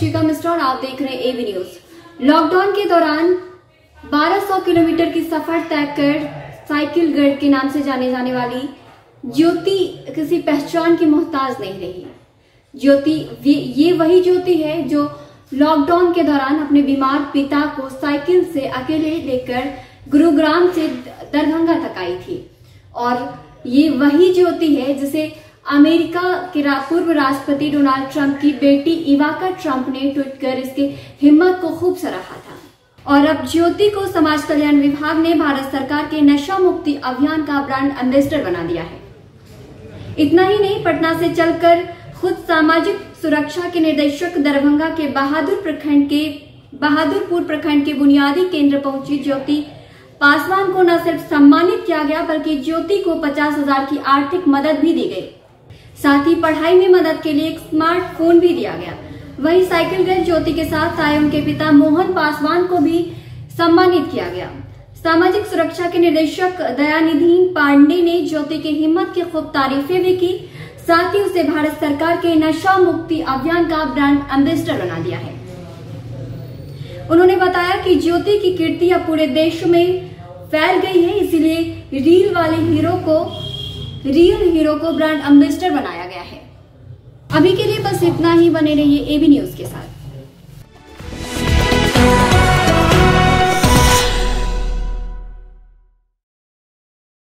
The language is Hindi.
शिखा मिश्रा और आप देख रहे हैं एबी न्यूज। लॉकडाउन के दौरान 1200 किलोमीटर की सफर तय कर साइकिल गर्ल के नाम से जाने जाने वाली ज्योति किसी पहचान की मोहताज नहीं रही। ज्योति ये वही ज्योति है जो लॉकडाउन के दौरान अपने बीमार पिता को साइकिल से अकेले लेकर गुरुग्राम से दरभंगा तक आई थी, और ये वही ज्योति है जिसे अमेरिका के पूर्व राष्ट्रपति डोनाल्ड ट्रंप की बेटी इवांका ट्रंप ने ट्वीट कर इसके हिम्मत को खूब सराहा था। और अब ज्योति को समाज कल्याण विभाग ने भारत सरकार के नशा मुक्ति अभियान का ब्रांड एम्बेसडर बना दिया है। इतना ही नहीं, पटना से चलकर खुद सामाजिक सुरक्षा के निदेशक दरभंगा के बहादुरपुर प्रखंड के बुनियादी केंद्र पहुंची ज्योति पासवान को न सिर्फ सम्मानित किया गया बल्कि ज्योति को 50,000 की आर्थिक मदद भी दी गई। साथ ही पढ़ाई में मदद के लिए एक स्मार्टफोन भी दिया गया। वहीं साइकिल गर्ल ज्योति के साथ आए उनके पिता मोहन पासवान को भी सम्मानित किया गया। सामाजिक सुरक्षा के निदेशक दयानिधि पांडे ने ज्योति की हिम्मत की खूब तारीफें भी की। साथ ही उसे भारत सरकार के नशा मुक्ति अभियान का ब्रांड एम्बेसडर बना दिया है। उन्होंने बताया कि ज्योति की कीर्ति अब पूरे देश में फैल गई है, इसीलिए रियल हीरो को ब्रांड एम्बेसडर बनाया गया है। अभी के लिए बस इतना ही। बने रहिए एबी न्यूज के साथ।